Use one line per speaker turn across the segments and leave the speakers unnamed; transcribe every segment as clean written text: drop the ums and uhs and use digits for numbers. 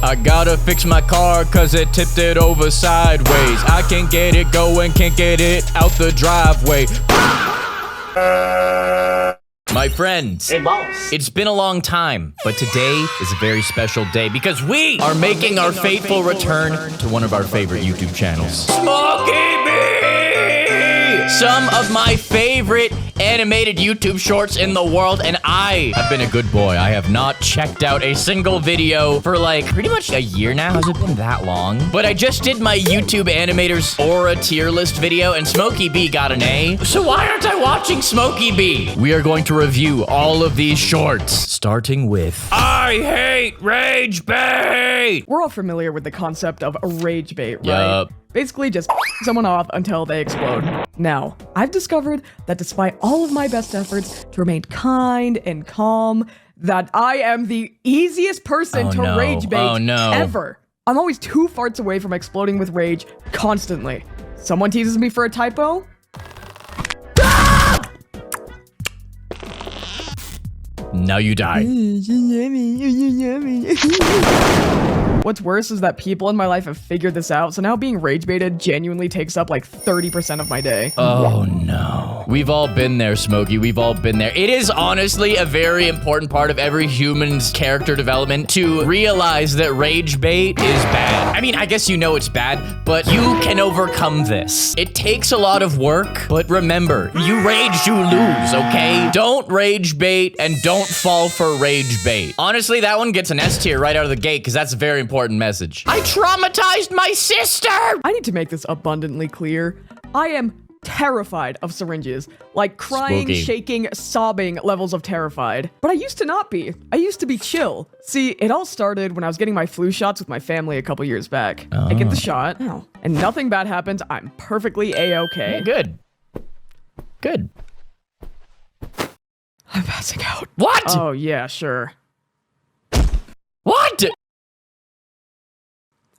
I gotta fix my car cause it tipped it over sideways. I can't get it going, can't get it out the driveway. My friends,
Hey, boss.
it's been a long time, but today is a very special day because we are making our fateful return to one of our favorite YouTube channels, Smokee Bee! Some of my favorite animated YouTube shorts in the world, and I have been a good boy. I have not checked out a single video for like pretty much a year now. Has it been that long? But I just did my YouTube animators aura tier list video, and Smokee Bee got an A. So why aren't I watching Smokee Bee? We are going to review all of these shorts, starting with I Hate Ragebait!
We're all familiar with the concept of rage bait, right?
Yup.
Basically just someone off until they explode. Now, I've discovered that despite all of my best efforts to remain kind and calm, that I am the easiest person to rage bait ever. I'm always 2 farts away from exploding with rage constantly. Someone teases me for a typo.
Now you die.
What's worse is that people in my life have figured this out, so now being rage baited genuinely takes up like 30% of my day.
Oh no. We've all been there, Smokey. We've all been there. It is honestly a very important part of every human's character development to realize that rage bait is bad. I mean, I guess you know it's bad, but you can overcome this. It takes a lot of work, but remember, you rage, you lose, okay? Don't rage bait and don't fall for rage bait. Honestly, that one gets an S tier right out of the gate because that's a very important message. I traumatized my sister!
I need to make this abundantly clear. I am terrified of syringes. Like crying,
Spooky.
shaking, sobbing levels of terrified. But I used to not be. I used to be chill. See, it all started when I was getting my flu shots with my family a couple years back. I get the shot, and nothing bad happens. I'm perfectly A-okay.
Good. Good.
I'm passing out.
What?
Oh, yeah, sure.
What?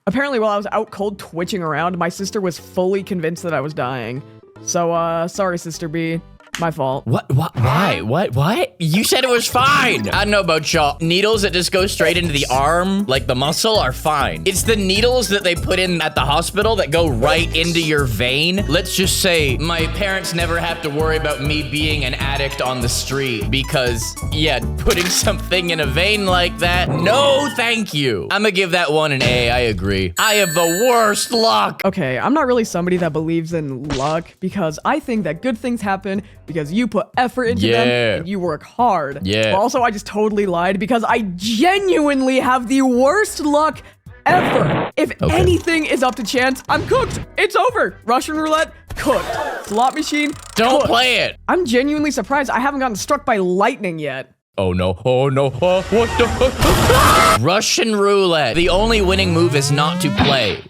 Apparently, while I was out cold twitching around, my sister was fully convinced that I was dying. So, sorry, Sister B. My fault.
What? Why? What? You said it was fine. I don't know about y'all. Needles that just go straight into the arm, like the muscle, are fine. It's the needles that they put in at the hospital that go right into your vein. Let's just say my parents never have to worry about me being an addict on the street because, yeah, putting something in a vein like that, no thank you. I'm gonna give that one an A, I agree. I have the worst luck.
Okay, I'm not really somebody that believes in luck because I think that good things happen because you put effort into them and you work hard.
Yeah.
But also, I just totally lied because I genuinely have the worst luck ever. If anything is up to chance, I'm cooked. It's over. Russian roulette, cooked. Slot machine,
Don't
cooked.
play it.
I'm genuinely surprised I haven't gotten struck by lightning yet.
Oh no, oh no, what the? Russian roulette. The only winning move is not to play.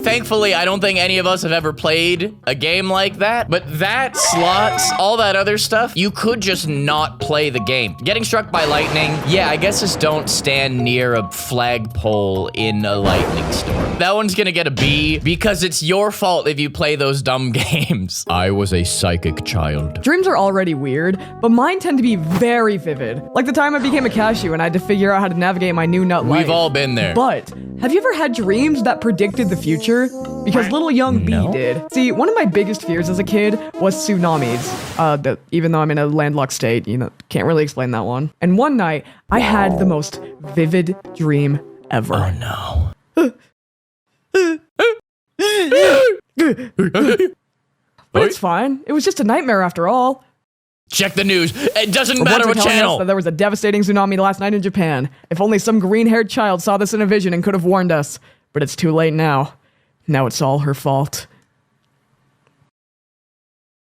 Thankfully, I don't think any of us have ever played a game like that, but that, slots, all that other stuff, you could just not play the game. Getting struck by lightning, yeah, I guess just don't stand near a flagpole in a lightning storm. That one's gonna get a B because it's your fault if you play those dumb games. I was a psychic child.
Dreams are already weird, but mine tend to be very vivid. Like the time I became a cashew and I had to figure out how to navigate my new nut life.
We've all been there.
But have you ever had dreams that predicted the future? Because little young B did. See, one of my biggest fears as a kid was tsunamis. Even though I'm in a landlocked state, you know, can't really explain that one. And one night, I had the most vivid dream ever.
Oh no.
But it's fine. It was just a nightmare after all.
Check the news. It doesn't
Reports
matter
are
what
telling us
channel.
that there was a devastating tsunami last night in Japan. If only some green-haired child saw this in a vision and could have warned us. But it's too late now. Now it's all her fault.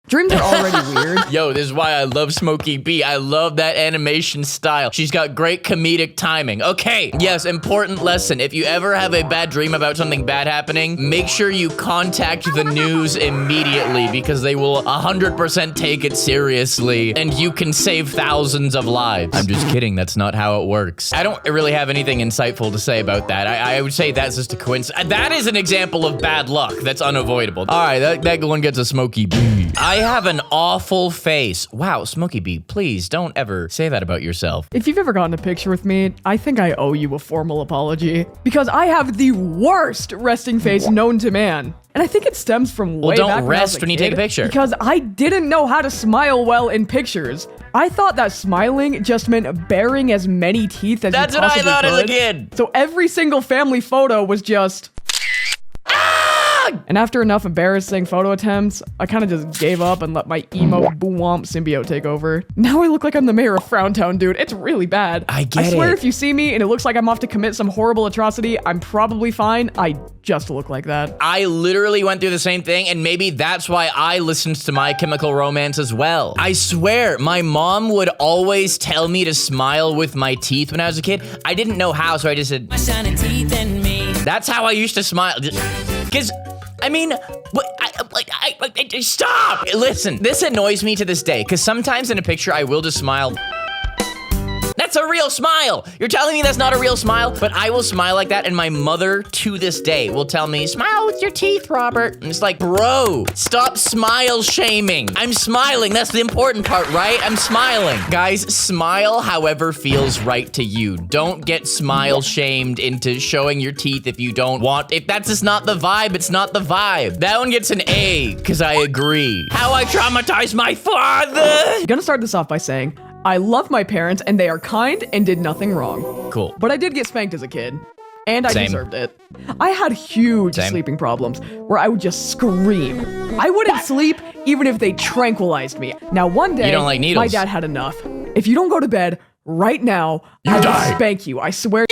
Dreams are already weird.
Yo, this is why I love Smokee Bee. I love that animation style. She's got great comedic timing. Okay, yes, important lesson. If you ever have a bad dream about something bad happening, make sure you contact the news immediately because they will 100% take it seriously and you can save thousands of lives. I'm just kidding. That's not how it works. I don't really have anything insightful to say about that. I would say that's just a coincidence. That is an example of bad luck that's unavoidable. All right, that one gets a Smokee Bee. I have an awful face. Wow, Smokee Bee, please don't ever say that about yourself.
If you've ever gotten a picture with me, I think I owe you a formal apology. Because I have the worst resting face known to man. And I think it stems from way back
don't rest when you take a picture.
Because I didn't know how to smile well in pictures. I thought that smiling just meant baring as many teeth as you possibly could.
That's what I thought as a kid.
So every single family photo was just... And after enough embarrassing photo attempts, I kind of just gave up and let my emo boo-womp symbiote take over. Now I look like I'm the mayor of Frowntown, dude. It's really bad.
I
swear if you see me and it looks like I'm off to commit some horrible atrocity, I'm probably fine. I just look like that.
I literally went through the same thing, and maybe that's why I listened to My Chemical Romance as well. I swear, my mom would always tell me to smile with my teeth when I was a kid. I didn't know how, so I just said, my shiny teeth in me. That's how I used to smile. Because... I mean, stop! Listen, this annoys me to this day, because sometimes in a picture, I will just smile. That's a real smile! You're telling me that's not a real smile? But I will smile like that, and my mother, to this day, will tell me, smile with your teeth, Robert. And it's like, bro, stop smile shaming. I'm smiling, that's the important part, right? I'm smiling. Guys, smile however feels right to you. Don't get smile shamed into showing your teeth if you don't want. If that's just not the vibe, it's not the vibe. That one gets an A, because I agree. How I Traumatized My Father!
I'm gonna start this off by saying, I love my parents and they are kind and did nothing wrong.
Cool.
But I did get spanked as a kid. And I deserved it. I had huge sleeping problems where I would just scream. I wouldn't sleep even if they tranquilized me. Now one day,
you don't like needles.
My dad had enough. If you don't go to bed right now, I will spank you. I swear.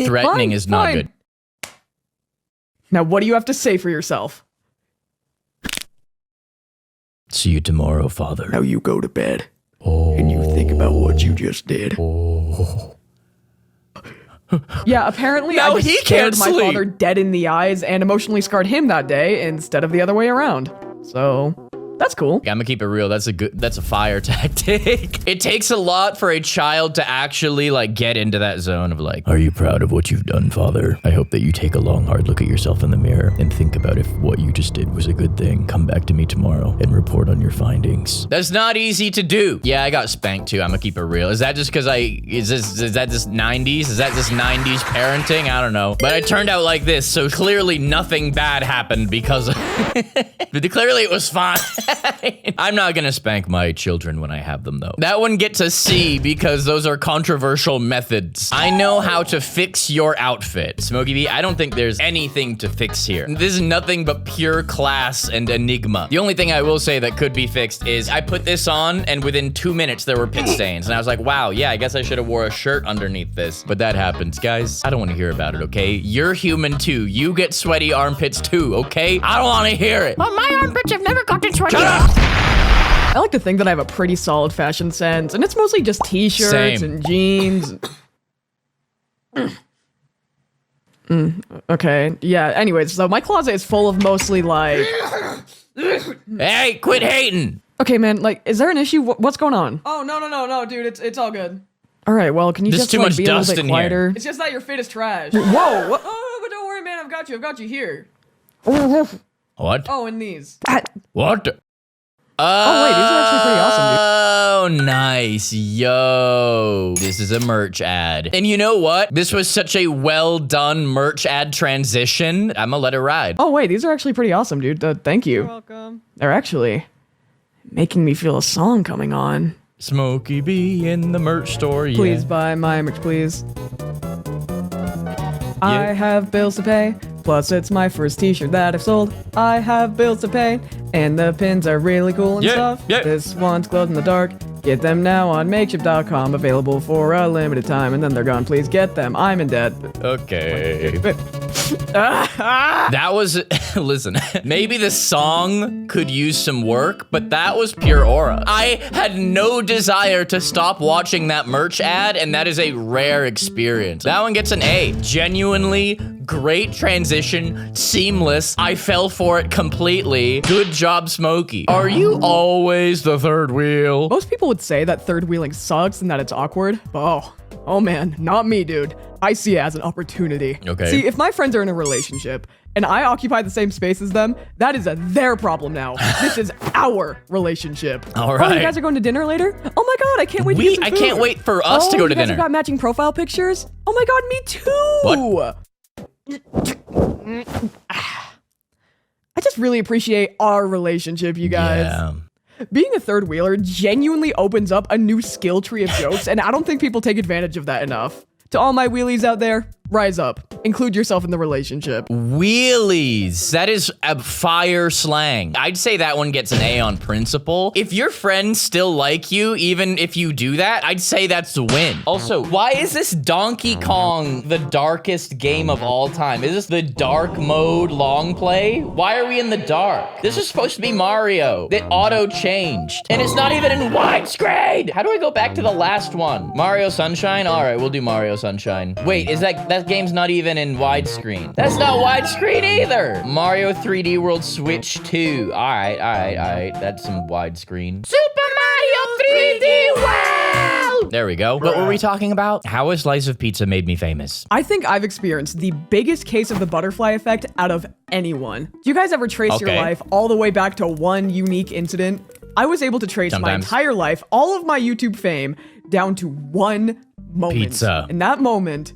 Threatening is not good.
Now what do you have to say for yourself?
See you tomorrow, Father.
Now you go to bed. And you think about what you just did. Yeah, apparently I just scared my father dead in the eyes and emotionally scarred him that day instead of the other way around. So... that's cool.
I'm gonna keep it real. That's a fire tactic. It takes a lot for a child to actually like get into that zone of like, are you proud of what you've done, Father? I hope that you take a long, hard look at yourself in the mirror and think about if what you just did was a good thing. Come back to me tomorrow and report on your findings. That's not easy to do. Yeah, I got spanked too. I'm gonna keep it real. Is that just because is that just 90s? Is that just 90s parenting? I don't know. But I turned out like this, so clearly nothing bad happened because of but clearly it was fine. I'm not gonna spank my children when I have them though. That one gets a C because those are controversial methods. I know how to fix your outfit. Smokee Bee, I don't think there's anything to fix here. This is nothing but pure class and enigma. The only thing I will say that could be fixed is I put this on and within 2 minutes there were pit stains. And I was like, wow, yeah, I guess I should have wore a shirt underneath this. But that happens, guys. I don't want to hear about it, okay? You're human too. You get sweaty armpits too, okay? I don't want to hear it.
Well, my armpits have never gotten sweaty.
I like to think that I have a pretty solid fashion sense, and it's mostly just t-shirts and jeans. Okay, yeah, anyways, so my closet is full of mostly like...
Hey, quit hating!
Okay, man, like, is there an issue? What's going on?
Oh, no, dude, it's all good.
All right, well, can you just
too
like,
much
be a
dust
little bit
in here.
quieter?
It's just that your fit is trash.
Whoa, what?
Oh, but don't worry, man, I've got you here.
What?
Oh, and these.
What?
Oh, wait, these are actually pretty awesome, dude.
Oh, nice. Yo. This is a merch ad. And you know what? This was such a well done merch ad transition. I'm gonna let it ride.
Oh, wait, these are actually pretty awesome, dude. Thank you.
You're welcome.
They're actually making me feel a song coming on.
Smokee Bee in the merch store, yeah.
Please buy my merch, please. I have bills to pay. Plus, it's my first t-shirt that I've sold. I have bills to pay. And the pins are really cool and stuff. This one's glows in the dark. Get them now on makeshift.com. Available for a limited time. And then they're gone. Please get them. I'm in debt.
Okay. That was, listen, maybe the song could use some work, but that was pure aura. I had no desire to stop watching that merch ad, and that is a rare experience. That one gets an A. Genuinely great transition, seamless. I fell for it completely. Good job, Smokee. Are you always the third wheel?
Most people would say that third wheeling sucks and that it's awkward. Oh man, not me, dude. I see it as an opportunity.
Okay.
See, if my friends are in a relationship and I occupy the same space as them, that is their problem now. This is our relationship.
All
Oh,
right.
you guys are going to dinner later? Oh my god, I can't wait to get some
I
food.
can't wait for us to go to
you guys
dinner.
have got matching profile pictures? Oh my god, me too!
What?
I just really appreciate our relationship, you guys.
Yeah.
Being a third wheeler genuinely opens up a new skill tree of jokes, and I don't think people take advantage of that enough. To all my wheelies out there, rise up. Include yourself in the relationship.
Wheelies. That is a fire slang. I'd say that one gets an A on principle. If your friends still like you, even if you do that, I'd say that's the win. Also, why is this Donkey Kong the darkest game of all time? Is this the dark mode long play? Why are we in the dark? This is supposed to be Mario. That auto changed. And it's not even in widescreen. How do I go back to the last one? Mario Sunshine? All right, we'll do Mario Sunshine. Wait, is that game's not even in widescreen? That's not widescreen either. Mario 3D World Switch 2. All right. That's some widescreen. Super Mario 3D World. There we go. What were we talking about? How a slice of pizza made me famous.
I think I've experienced the biggest case of the butterfly effect out of anyone. Do you guys ever trace your
Okay.
life all the way back to one unique incident? I was able to trace my
Sometimes.
entire life, all of my YouTube fame, down to one moment.
Pizza.
And that moment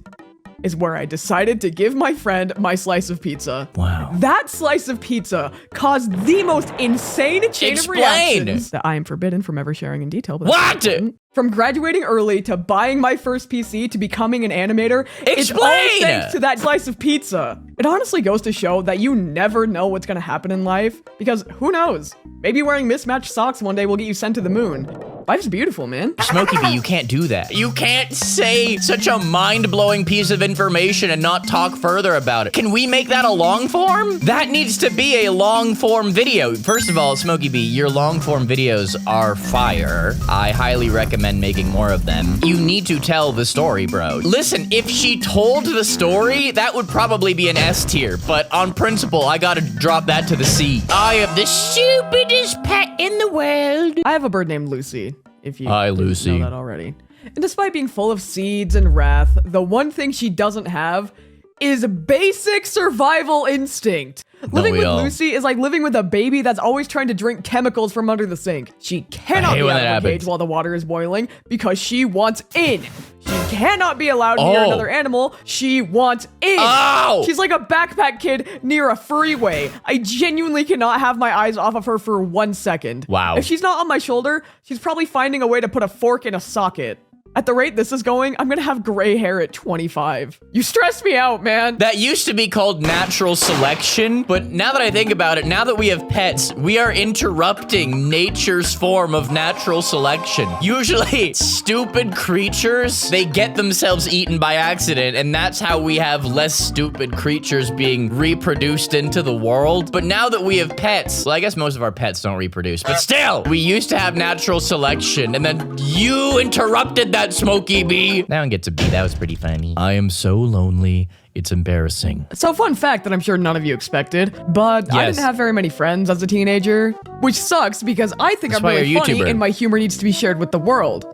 is where I decided to give my friend my slice of pizza.
Wow.
That slice of pizza caused the most insane chain
Explain.
of reactions that I am forbidden from ever sharing in detail. But
What?
From graduating early to buying my first PC to becoming an animator, it's all
Explain.
thanks to that slice of pizza. It honestly goes to show that you never know what's gonna happen in life, because who knows? Maybe wearing mismatched socks one day will get you sent to the moon. Life's beautiful, man.
SmokeeBee, you can't do that. You can't say such a mind-blowing piece of information and not talk further about it. Can we make that a long form? That needs to be a long form video. First of all, SmokeeBee, your long form videos are fire. I highly recommend making more of them. You need to tell the story, bro. Listen, if she told the story, that would probably be an S tier, but on principle, I gotta drop that to the C. I am the stupidest pet in the world.
I have a bird named Lucy, if you
Hi,
didn't
Lucy.
know that already. And despite being full of seeds and wrath, the one thing she doesn't have is basic survival instinct. Living
we
with
all?
Lucy is like living with a baby that's always trying to drink chemicals from under the sink. She cannot
hate
be
when
out
that
of the cage
happens.
while the water is boiling because she wants in. She cannot be allowed near
Oh.
another animal. She wants in.
Ow!
She's like a backpack kid near a freeway. I genuinely cannot have my eyes off of her for 1 second.
Wow.
If she's not on my shoulder, she's probably finding a way to put a fork in a socket. At the rate this is going, I'm gonna have gray hair at 25. You stress me out, man.
That used to be called natural selection, but now that I think about it, now that we have pets, we are interrupting nature's form of natural selection. Usually, stupid creatures, they get themselves eaten by accident, and that's how we have less stupid creatures being reproduced into the world. But now that we have pets, well, I guess most of our pets don't reproduce, but still, we used to have natural selection, and then you interrupted that, SmokeeBee. That one gets a B. That was pretty funny. I am so lonely. It's embarrassing.
So fun fact that I'm sure none of you expected, but I
Yes.
didn't have very many friends as a teenager, which sucks because I think
That's
I'm
why
really
you're a
funny
YouTuber.
and my humor needs to be shared with the world.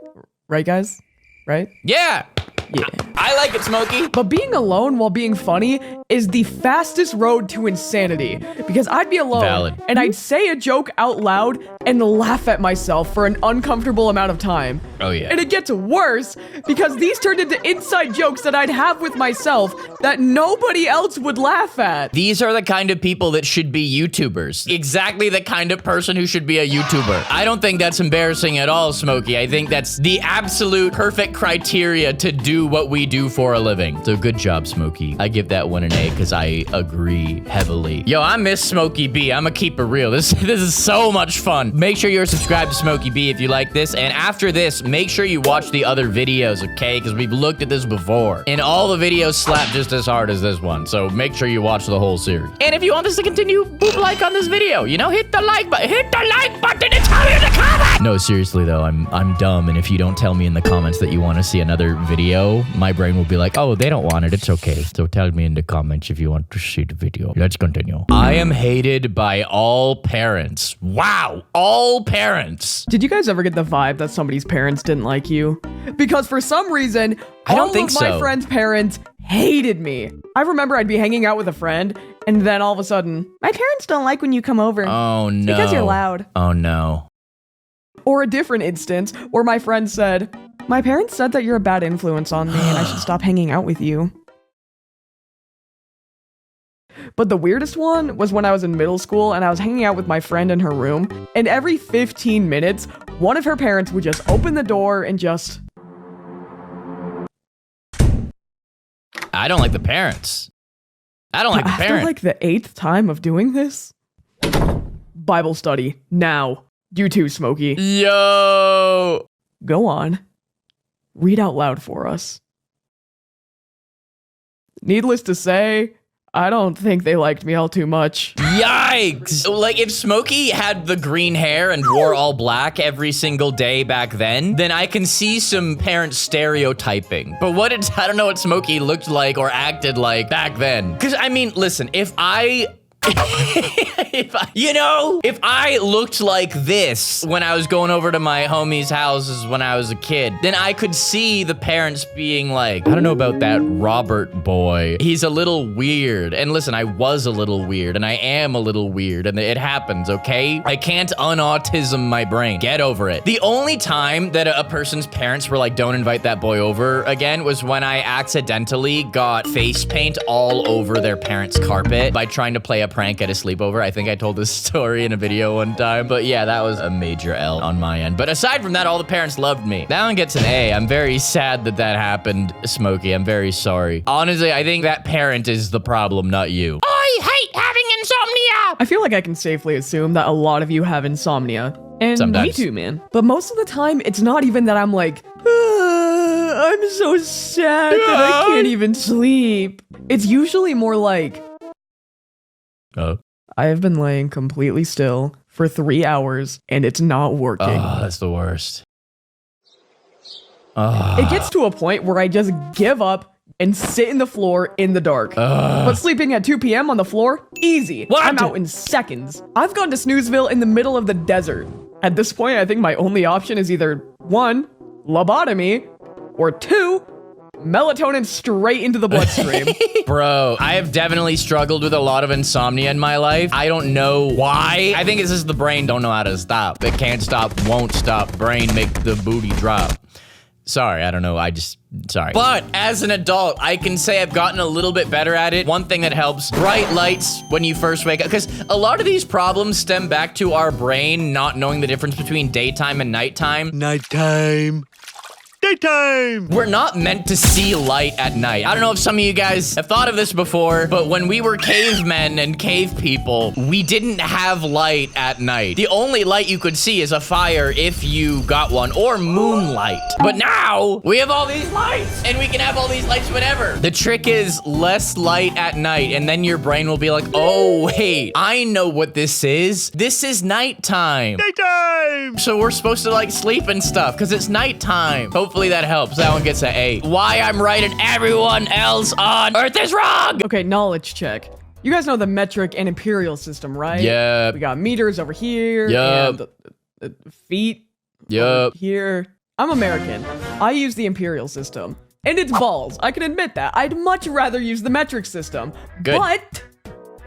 Right, guys? Right?
Yeah.
Yeah.
I like it, Smokey.
But being alone while being funny is the fastest road to insanity because I'd be alone
Valid.
and I'd say a joke out loud and laugh at myself for an uncomfortable amount of time.
Oh, yeah.
And it gets worse because these turned into inside jokes that I'd have with myself that nobody else would laugh at.
These are the kind of people that should be YouTubers. Exactly the kind of person who should be a YouTuber. I don't think that's embarrassing at all, Smokey. I think that's the absolute perfect criteria to do what we do for a living. So good job, Smokey. I give that one an A because I agree heavily. Yo, I miss SmokeeBee. I'm gonna keep it real. This is so much fun. Make sure you're subscribed to SmokeeBee if you like this. And after this, make sure you watch the other videos, okay? Because we've looked at this before. And all the videos slap just as hard as this one. So make sure you watch the whole series. And if you want us to continue, boop like on this video. You know, hit the like button. Hit the like button and tell me in the comments. No, seriously though, I'm dumb. And if you don't tell me in the comments that you want to see another video, my brain will be like, oh, they don't want it. It's okay. So tell me in the comments if you want to see the video. Let's continue. I am hated by all parents. Wow. all parents.
Did you guys ever get the vibe that somebody's parents didn't like you? Because for some reason,
I don't
all
think
of my
so.
friends' parents hated me. I remember I'd be hanging out with a friend, and then all of a sudden, my parents don't like when you come over.
Oh no.
Because you're loud.
Oh no.
Or a different instance where my friend said, my parents said that you're a bad influence on me and I should stop hanging out with you. But the weirdest one was when I was in middle school and I was hanging out with my friend in her room, and every 15 minutes, one of her parents would just open the door and just...
I don't like the parents. I don't like the
After
parents.
like the 8th time of doing this? Bible study, now. You too, Smokee.
Yo.
Go on. Read out loud for us. Needless to say, I don't think they liked me all too much.
Yikes! Like, if Smokee had the green hair and wore all black every single day back then I can see some parents stereotyping. But I don't know what Smokee looked like or acted like back then. Because, I mean, listen, if I looked like this when I was going over to my homie's houses when I was a kid, then I could see the parents being like, I don't know about that Robert boy. He's a little weird. And listen, I was a little weird and I am a little weird and it happens, okay? I can't unautism my brain. Get over it. The only time that a person's parents were like, don't invite that boy over again was when I accidentally got face paint all over their parents' carpet by trying to play a prank at a sleepover. I think I told this story in a video one time, but yeah, that was a major L on my end. But aside from that, all the parents loved me. That one gets an A. I'm very sad that happened, Smokee. I'm very sorry. Honestly, I think that parent is the problem, not you.
I hate having insomnia.
I feel like I can safely assume that a lot of you have insomnia. And
Sometimes.
me too, man. But most of the time, it's not even that I'm like, I'm so sad that I can't even sleep. It's usually more like,
Oh.
I have been laying completely still for 3 hours and it's not working.
Oh, that's the worst. Oh.
It gets to a point where I just give up and sit in the floor in the dark. But sleeping at 2 p.m. on the floor, easy.
What?
I'm out in seconds. I've gone to Snoozeville in the middle of the desert. At this point, I think my only option is either 1, lobotomy, or 2, melatonin straight into the bloodstream.
Bro, I have definitely struggled with a lot of insomnia in my life. I don't know why. I think it's just the brain don't know how to stop. It can't stop, won't stop. Brain make the booty drop. Sorry, I don't know. Sorry. But as an adult, I can say I've gotten a little bit better at it. One thing that helps, bright lights when you first wake up. Because a lot of these problems stem back to our brain not knowing the difference between daytime and nighttime.
Nighttime. Daytime!
We're not meant to see light at night. I don't know if some of you guys have thought of this before, but when we were cavemen and cave people, we didn't have light at night. The only light you could see is a fire if you got one, or moonlight. But now, we have all these lights, and we can have all these lights whenever. The trick is less light at night, and then your brain will be like, oh, wait, I know what this is. This is nighttime.
Daytime!
So we're supposed to like sleep and stuff because it's nighttime. Hopefully that helps. That one gets an A. Why I'm right and everyone else on Earth is wrong.
Okay, knowledge check. You guys know the metric and imperial system, right?
Yep.
We got meters over here.
Yup.
And feet
Yup.
over here. I'm American. I use the imperial system. And it's balls. I can admit that. I'd much rather use the metric system.
Good.
But,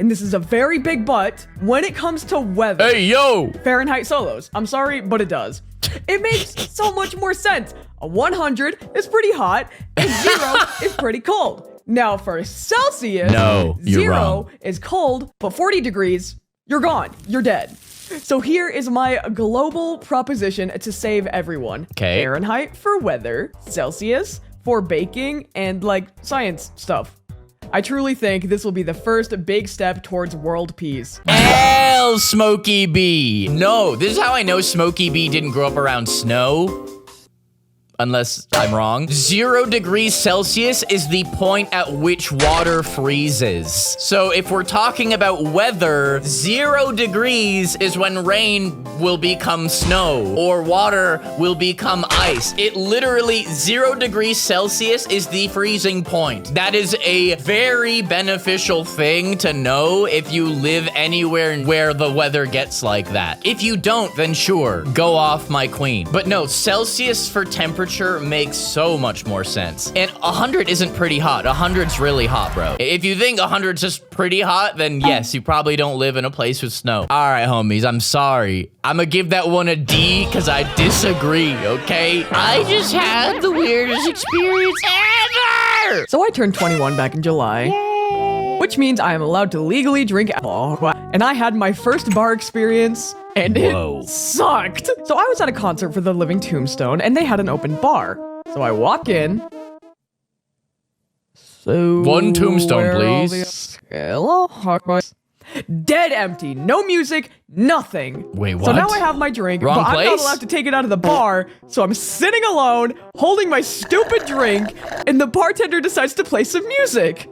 and this is a very big but, when it comes to weather,
Hey, yo.
Fahrenheit solos. I'm sorry, but it does. It makes so much more sense. A 100 is pretty hot, and 0 is pretty cold. Now for Celsius,
No, you're
0
wrong.
is cold, but 40 degrees, you're gone. You're dead. So here is my global proposition to save everyone.
'Kay.
Fahrenheit for weather, Celsius for baking, and like science stuff. I truly think this will be the first big step towards world peace.
L SmokeeBee. No, this is how I know SmokeeBee didn't grow up around snow. unless I'm wrong. 0 degrees Celsius is the point at which water freezes. So if we're talking about weather, 0 degrees is when rain will become snow or water will become ice. It literally 0 degrees Celsius is the freezing point. That is a very beneficial thing to know if you live anywhere where the weather gets like that. If you don't, then sure, go off my queen. But no, Celsius for temperature makes so much more sense. And 100 isn't pretty hot. 100's really hot, bro. If you think 100's just pretty hot, then yes, you probably don't live in a place with snow. All right, homies, I'm sorry. I'm gonna give that one a D because I disagree, okay? I just had the weirdest experience ever!
So I turned 21 back in July. Which means I am allowed to legally drink alcohol. And I had my first bar experience, and it sucked. So I was at a concert for the Living Tombstone, and they had an open bar. So I walk in. So
one tombstone, please.
Hello, dead empty. No music, nothing.
Wait, what?
So now I have my drink,
Wrong
but
place?
I'm not allowed to take it out of the bar. So I'm sitting alone, holding my stupid drink, and the bartender decides to play some music.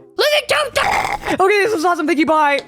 Okay, this was awesome. Thank you. Bye.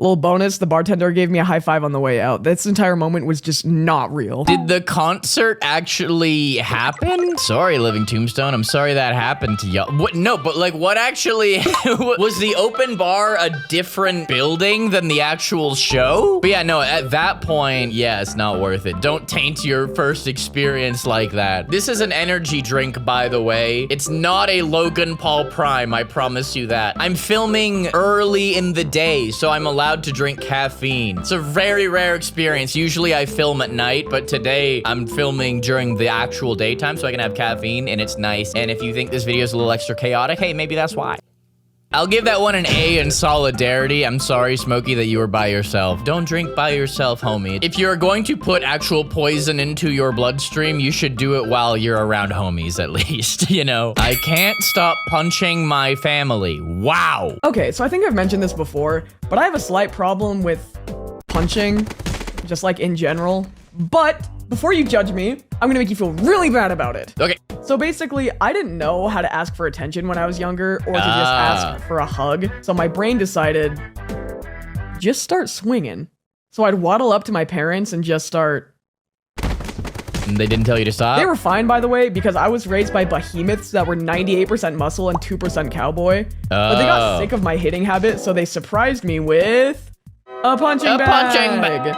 Little bonus, the bartender gave me a high five on the way out. This entire moment was just not real.
Did the concert actually happen? Sorry, Living Tombstone. I'm sorry that happened to y'all. What? No, but like what actually, was the open bar a different building than the actual show? But yeah, no, at that point, yeah, it's not worth it. Don't taint your first experience like that. This is an energy drink, by the way. It's not a Logan Paul Prime, I promise you that. I'm filming early in the day, so I'm allowed to drink caffeine. It's a very rare experience. Usually I film at night, but today I'm filming during the actual daytime so I can have caffeine and it's nice. And if you think this video is a little extra chaotic, hey, maybe that's why. I'll give that one an A in solidarity. I'm sorry, Smokey, that you were by yourself. Don't drink by yourself, homie. If you're going to put actual poison into your bloodstream, you should do it while you're around homies, at least, you know? I can't stop punching my family. Wow.
Okay, so I think I've mentioned this before, but I have a slight problem with punching, just like in general. But before you judge me, I'm gonna make you feel really bad about it.
Okay.
So basically, I didn't know how to ask for attention when I was younger or to just ask for a hug. So my brain decided, just start swinging. So I'd waddle up to my parents and just start.
And they didn't tell you to stop?
They were fine, by the way, because I was raised by behemoths that were 98% muscle and 2% cowboy. But they got sick of my hitting habit, so they surprised me with a punching bag.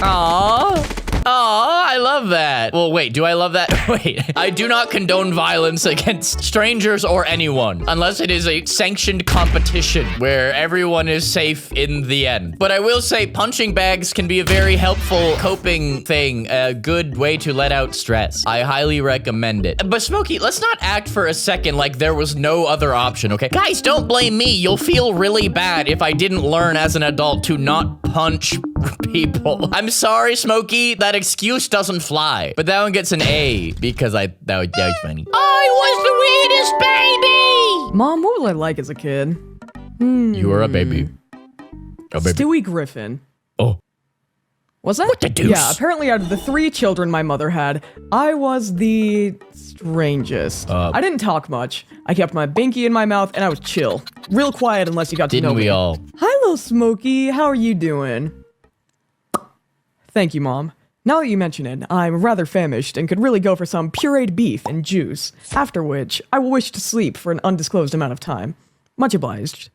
Aww. Aw, I love that. Well, wait, do I love that? Wait, I do not condone violence against strangers or anyone, unless it is a sanctioned competition where everyone is safe in the end. But I will say punching bags can be a very helpful coping thing, a good way to let out stress. I highly recommend it. But Smokey, let's not act for a second like there was no other option, okay? Guys, don't blame me. You'll feel really bad if I didn't learn as an adult to not punch people. I'm sorry, Smokey, that excuse doesn't fly. But that one gets an A because that was funny.
I was the weirdest baby!
Mom, what was I like as a kid?
You were a baby. A baby.
Stewie Griffin.
Oh.
Was that?
What the deuce?
Yeah, apparently out of the 3 children my mother had, I was the strangest. I didn't talk much. I kept my binky in my mouth and I was chill. Real quiet unless you got to know me.
Didn't we all?
Hi, little Smokey. How are you doing? Thank you, Mom. Now that you mention it, I'm rather famished and could really go for some pureed beef and juice, after which I will wish to sleep for an undisclosed amount of time. Much obliged.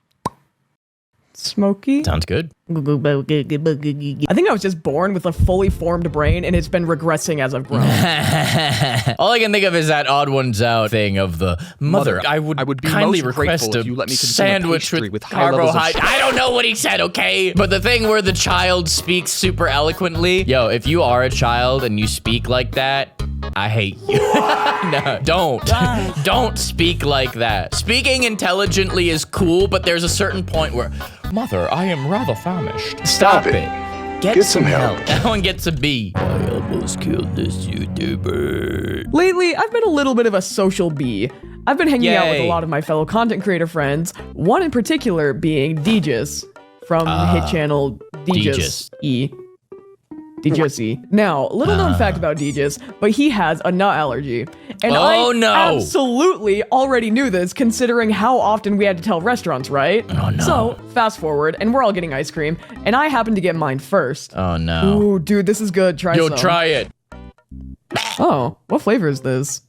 Smokey?
Sounds good.
I think I was just born with a fully formed brain and it's been regressing as I've grown.
All I can think of is that odd ones out thing of the mother. I would
be
kindly
most
request
grateful
a
if you let me consume
sandwich
a pastry
with
high levels of
carbohydrate. I don't know what he said, okay? But the thing where the child speaks super eloquently. Yo, if you are a child and you speak like that, I hate you. No, don't speak like that. Speaking intelligently is cool, but there's a certain point where, Mother, I am rather famished. Stop it. Get some help. That one gets a B. I almost killed this YouTuber.
Lately, I've been a little bit of a social bee. I've been hanging out with a lot of my fellow content creator friends, one in particular being Deegis from the hit channel Deegis E. Djissy. Now, little known fact about Djis, but he has a nut allergy. And
Oh,
I
no.
absolutely already knew this considering how often we had to tell restaurants, right?
Oh, no.
So, fast forward, and we're all getting ice cream, and I happen to get mine first.
Oh, no.
Ooh, dude, this is good. Try
Yo,
some.
try it.
Oh, what flavor is this?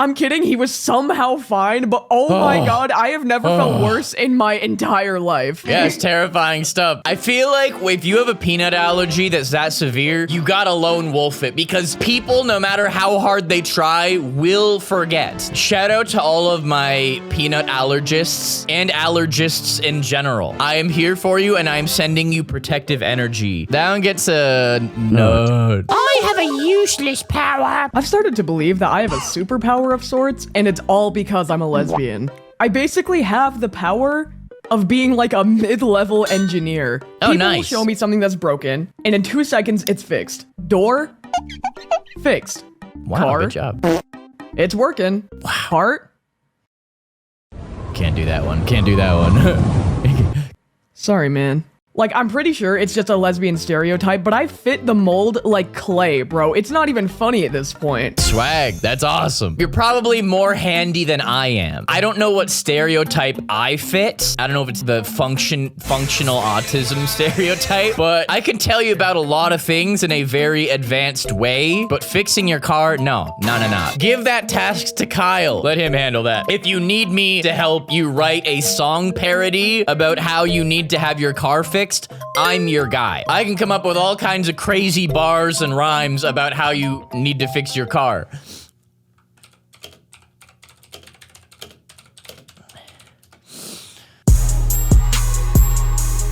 I'm kidding, he was somehow fine, but oh my god, I have never felt worse in my entire life.
Yeah, it's terrifying stuff. I feel like if you have a peanut allergy that's that severe, you gotta lone wolf it because people, no matter how hard they try, will forget. Shout out to all of my peanut allergists and allergists in general. I am here for you and I am sending you protective energy. That one gets a nut.
I have a useless power.
I've started to believe that I have a superpower of sorts, and it's all because I'm a lesbian. I basically have the power of being like a mid-level engineer.
Oh,
People
nice.
will show me something that's broken, and in 2 seconds, it's fixed. Door, fixed.
Wow,
Car,
good job.
it's working. Heart,
Can't do that one. Can't do that one.
sorry, man. Like, I'm pretty sure it's just a lesbian stereotype, but I fit the mold like clay, bro. It's not even funny at this point.
Swag, that's awesome. You're probably more handy than I am. I don't know what stereotype I fit. I don't know if it's the functional autism stereotype, but I can tell you about a lot of things in a very advanced way, but fixing your car, no. Give that task to Kyle. Let him handle that. If you need me to help you write a song parody about how you need to have your car fixed, I'm your guy. I can come up with all kinds of crazy bars and rhymes about how you need to fix your car.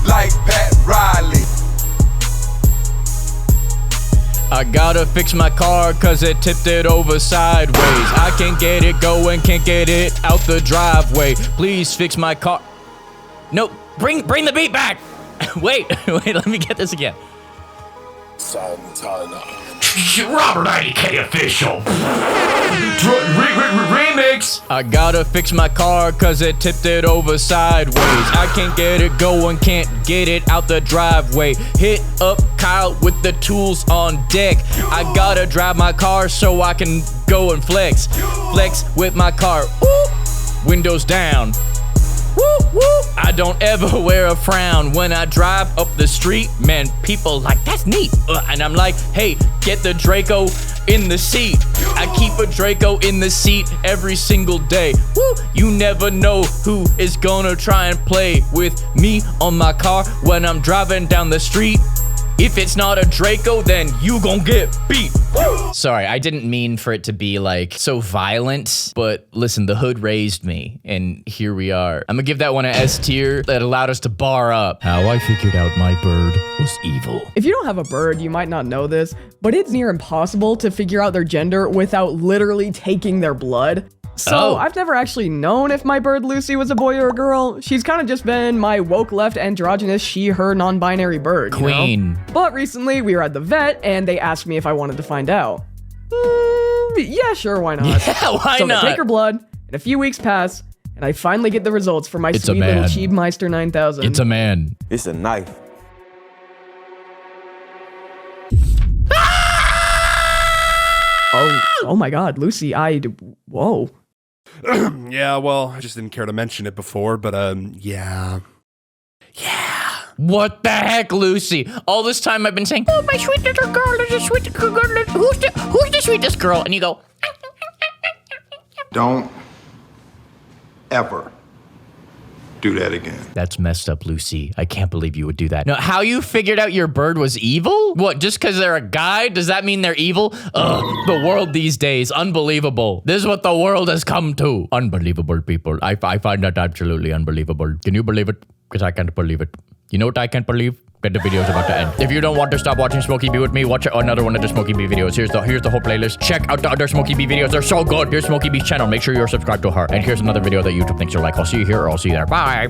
Like Pat Riley.
I gotta fix my car cause it tipped it over sideways. I can't get it going, can't get it out the driveway. Please fix my car. Nope, bring the beat back. Wait, let me get this again.
Santana.
RobertIDK official. Remix. I gotta fix my car cause it tipped it over sideways. I can't get it going, can't get it out the driveway. Hit up Kyle with the tools on deck. I gotta drive my car so I can go and flex. Flex with my car. Woo! Windows down. Woo, woo. I don't ever wear a frown when I drive up the street. Man, people like, that's neat. And I'm like, hey, get the Draco in the seat. I keep a Draco in the seat every single day. Woo, you never know who is gonna try and play with me on my car when I'm driving down the street. If it's not a Draco, then you gon' get beat. Woo! Sorry, I didn't mean for it to be like so violent, but listen, the hood raised me, and here we are. I'm gonna give that one a S tier that allowed us to bar up. How I figured out my bird was evil.
If you don't have a bird, you might not know this, but it's near impossible to figure out their gender without literally taking their blood. So, I've never actually known if my bird Lucy was a boy or a girl. She's kind of just been my woke left androgynous she-her non-binary bird,
Queen.
You know? But recently, we were at the vet, and they asked me if I wanted to find out. Yeah, sure, why not?
Yeah, why
so
not?
they take her blood, and a few weeks pass, and I finally get the results for my sweet little Cheebmeister 9000.
It's a man.
It's a knife.
Oh my god, Lucy, whoa.
Yeah, well, I just didn't care to mention it before, but, yeah.
What the heck, Lucy? All this time I've been saying, oh, my sweet little girl is a sweet girl. Who's the sweetest girl? And you go,
Don't ever do that again.
that's messed up, Lucy. I can't believe you would do that. Now, how you figured out your bird was evil? What, just because they're a guy? Does that mean they're evil? Ugh, the world these days, unbelievable. This is what the world has come to. Unbelievable, people. I find that absolutely unbelievable. Can you believe it? Because I can't believe it. You know what I can't believe? That the video's about to end. If you don't want to stop watching SmokeeBee with me, watch another one of the SmokeeBee videos. Here's the whole playlist. Check out the other SmokeeBee videos. They're so good. Here's SmokeeBee's channel. Make sure you're subscribed to her. And here's another video that YouTube thinks you'll like. I'll see you here or I'll see you there. Bye.